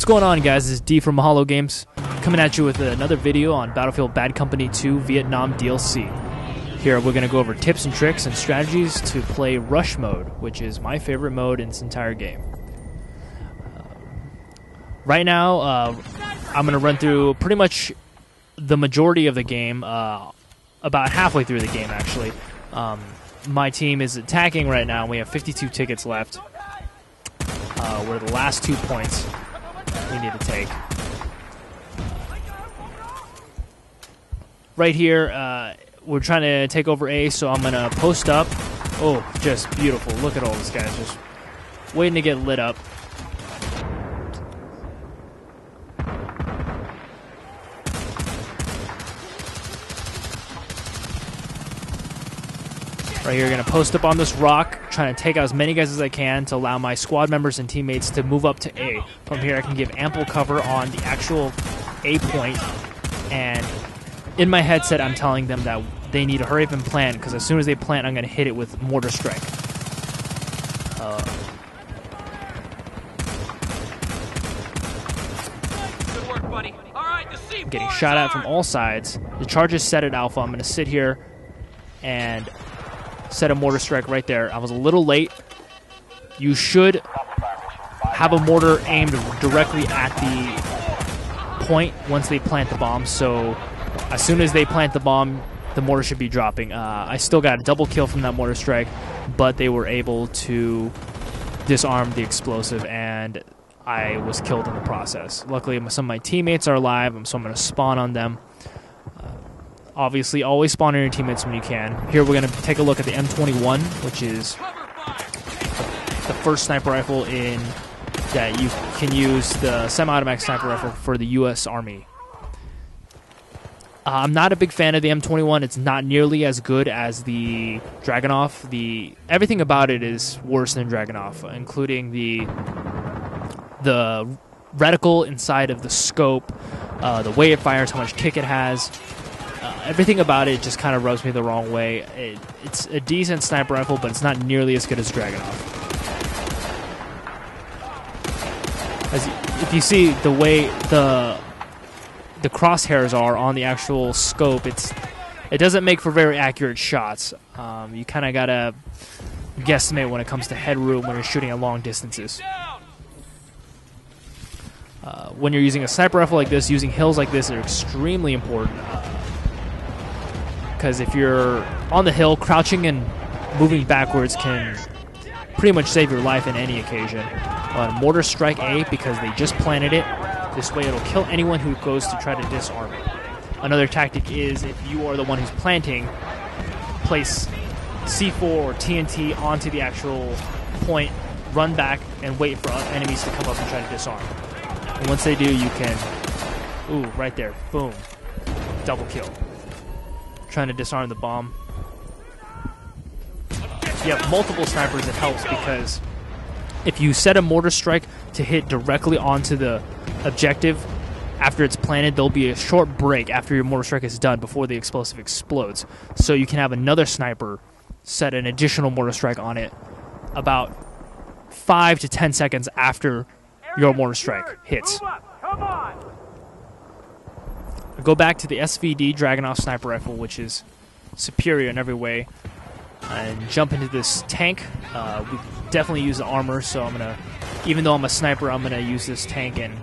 What's going on, guys? This is D from Mahalo Games, coming at you with another video on Battlefield Bad Company 2 Vietnam DLC. Here we're going to go over tips and tricks and strategies to play Rush Mode, which is my favorite mode in this entire game. Right now, I'm going to run through pretty much the majority of the game, about halfway through the game actually. My team is attacking right now, and we have 52 tickets left. We're the last 2 points we need to take. Right here, we're trying to take over A, so I'm going to post up. Oh, just beautiful. Look at all these guys just waiting to get lit up. Right here, going to post up on this rock, trying to take out as many guys as I can to allow my squad members and teammates to move up to A. From here, I can give ample cover on the actual A point, and in my headset, I'm telling them that they need to hurry up and plant, because as soon as they plant, I'm going to hit it with Mortar Strike. Good work, buddy. All right, the C4 I'm getting shot at from all sides. The charge is set at Alpha. I'm going to sit here and set a Mortar Strike right there. I was a little late. You should have a mortar aimed directly at the point once they plant the bomb, so as soon as they plant the bomb, the mortar should be dropping. I still got a double kill from that Mortar Strike, but they were able to disarm the explosive, and I was killed in the process. Luckily, some of my teammates are alive, so I'm going to spawn on them. Obviously, always spawn on your teammates when you can. Here we're going to take a look at the M21, which is the first sniper rifle in that you can use, the semi-automatic sniper rifle for the U.S. Army. I'm not a big fan of the M21. It's not nearly as good as the Dragunov. Everything about it is worse than Dragunov, including the reticle inside of the scope, the way it fires, how much kick it has. Everything about it just kind of rubs me the wrong way. It's a decent sniper rifle, but it's not nearly as good as Dragunov. If you see the way the crosshairs are on the actual scope, it doesn't make for very accurate shots. You kind of gotta guesstimate when it comes to headroom when you're shooting at long distances. When you're using a sniper rifle like this, using hills like this are extremely important. Because if you're on the hill, crouching and moving backwards can pretty much save your life in any occasion. Mortar Strike A, because they just planted it. This way it'll kill anyone who goes to try to disarm it. Another tactic is, if you are the one who's planting, place C4 or TNT onto the actual point, run back, and wait for enemies to come up and try to disarm. And once they do, you can... Ooh, right there. Boom. Double kill. Trying to disarm the bomb. If you have multiple snipers, it helps, because if you set a Mortar Strike to hit directly onto the objective after it's planted, there'll be a short break after your Mortar Strike is done before the explosive explodes. So you can have another sniper set an additional Mortar Strike on it about 5 to 10 seconds after your Mortar Strike hits. Go back to the SVD Dragunov sniper rifle, which is superior in every way, and jump into this tank. We definitely use the armor, so I'm gonna, even though I'm a sniper, I'm gonna use this tank and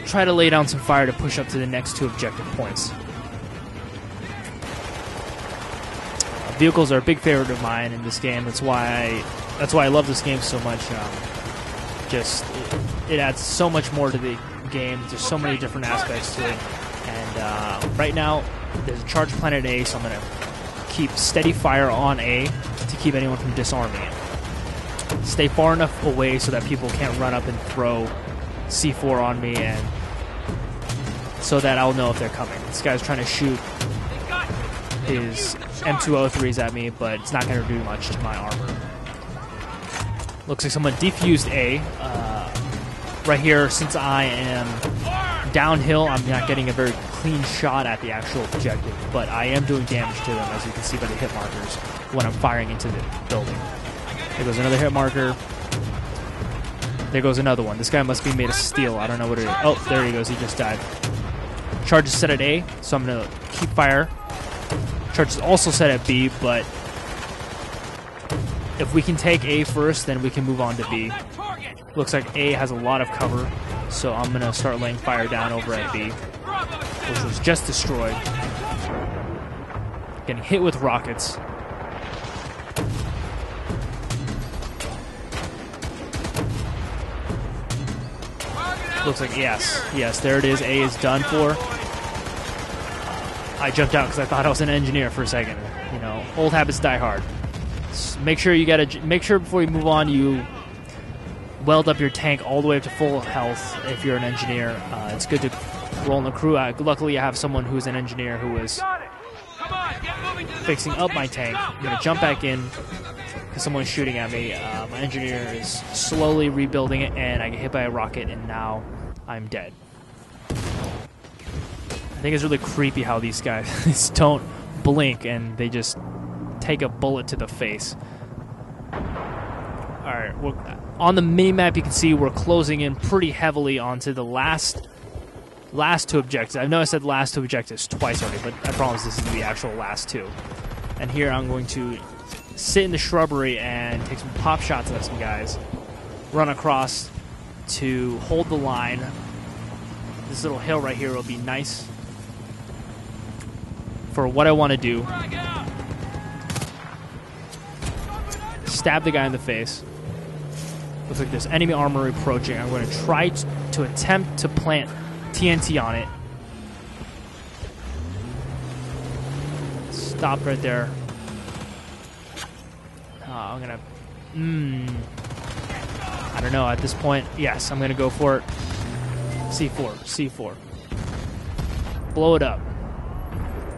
try to lay down some fire to push up to the next 2 objective points. Vehicles are a big favorite of mine in this game. That's why I love this game so much. It adds so much more to the game. There's so many different aspects to it, and right now there's a charge planted A, so I'm going to keep steady fire on A to keep anyone from disarming it. Stay far enough away so that people can't run up and throw C4 on me, and so that I'll know if they're coming. This guy's trying to shoot his M203s at me, but it's not going to do much to my armor. Looks like someone defused A. Right here, since I am downhill, I'm not getting a very clean shot at the actual objective, but I am doing damage to them, as you can see by the hit markers when I'm firing into the building. There goes another hit marker. There goes another one. This guy must be made of steel. I don't know what it is. Oh, there he goes. He just died. Charge is set at A, so I'm going to keep fire. Charge is also set at B, but if we can take A first, then we can move on to B. Looks like A has a lot of cover, so I'm going to start laying fire down over at B, which was just destroyed. Getting hit with rockets. Looks like, yes, there it is. A is done for. I jumped out because I thought I was an engineer for a second. You know, old habits die hard. Make sure before you move on, you weld up your tank all the way up to full health if you're an engineer. It's good to roll in the crew. Luckily, I have someone who's an engineer who is fixing up my tank. I'm going to jump back in because someone's shooting at me. My engineer is slowly rebuilding it, and I get hit by a rocket, and now I'm dead. I think it's really creepy how these guys don't blink, and they just take a bullet to the face. Alright, on the mini-map you can see we're closing in pretty heavily onto the last two objectives. I know I said last two objectives twice already, but I promise this is the actual last two. And here I'm going to sit in the shrubbery and take some pop shots at some guys. Run across to hold the line. This little hill right here will be nice for what I want to do. Stab the guy in the face. Looks like there's enemy armor approaching. I'm going to try to attempt to plant TNT on it. Stop right there. I'm going to... I don't know at this point. Yes, I'm going to go for it. C4. Blow it up.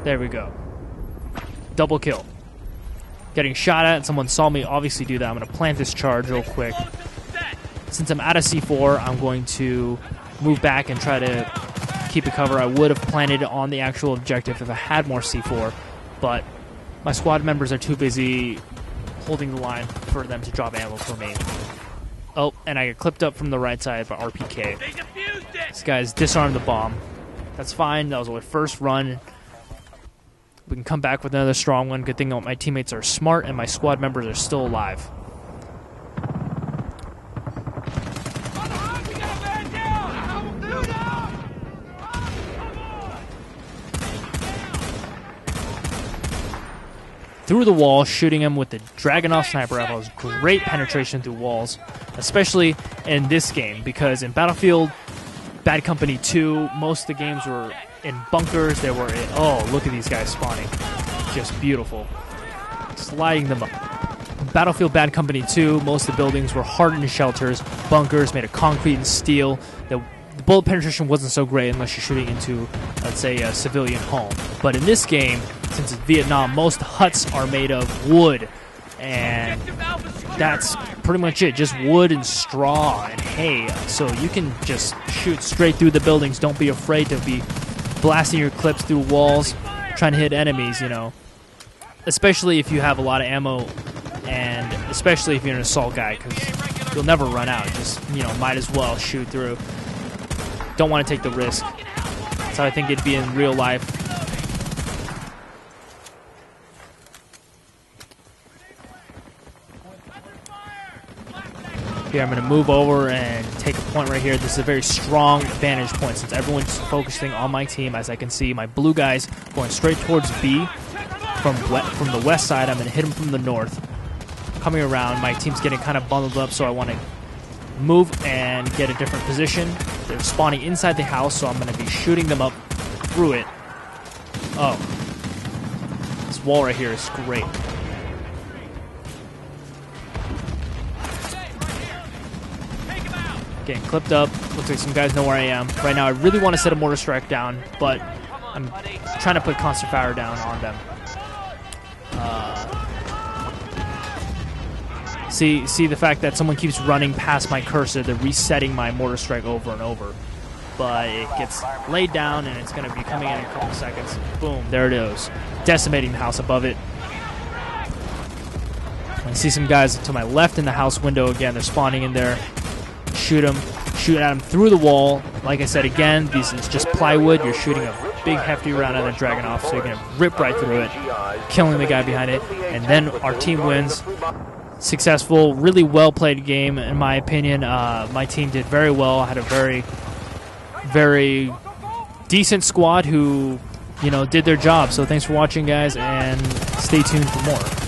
There we go. Double kill. Getting shot at, and someone saw me obviously do that. I'm going to plant this charge real quick. Since I'm out of C4, I'm going to move back and try to keep it cover. I would have planted it on the actual objective if I had more C4, but my squad members are too busy holding the line for them to drop ammo for me. Oh, and I get clipped up from the right side by RPK. This guy's disarmed the bomb. That's fine. That was my first run. We can come back with another strong one. Good thing my teammates are smart and my squad members are still alive. Through the wall, shooting him with the Dragunov sniper rifle. Great penetration through walls, especially in this game, because in Battlefield Bad Company 2, most of the games were in bunkers. They were in, oh, look at these guys spawning. Just beautiful. Sliding them up. In Battlefield Bad Company 2, most of the buildings were hardened shelters, bunkers made of concrete and steel. The bullet penetration wasn't so great unless you're shooting into, let's say, a civilian home. But in this game, since it's Vietnam, most huts are made of wood, and that's pretty much it. Just wood and straw and hay. So you can just shoot straight through the buildings. Don't be afraid to be blasting your clips through walls, trying to hit enemies, you know. Especially if you have a lot of ammo, and especially if you're an assault guy, because you'll never run out. Just, you know, might as well shoot through. Don't want to take the risk. That's how I think it'd be in real life. Here, I'm going to move over and take a point right here. This is a very strong vantage point since everyone's focusing on my team. As I can see, my blue guys going straight towards B from the west side. I'm going to hit them from the north. Coming around, my team's getting kind of bundled up, so I want to move and get a different position. They're spawning inside the house, so I'm going to be shooting them up through it. Oh. This wall right here is great. Getting clipped up. Looks like some guys know where I am. Right now, I really want to set a mortar strike down, but I'm trying to put constant fire down on them. See the fact that someone keeps running past my cursor, they're resetting my mortar strike over and over. But it gets laid down, and it's going to be coming in a couple seconds. Boom, there it is. Decimating the house above it. I see some guys to my left in the house window again. They're spawning in there. shoot at him through the wall. Like I said, again, this is just plywood. You're shooting a big, hefty round at a Dragunov, so you're going to rip right through it, killing the guy behind it, and then our team wins. Successful, really well-played game, in my opinion. My team did very well. I had a very, very decent squad who, did their job. So thanks for watching, guys, and stay tuned for more.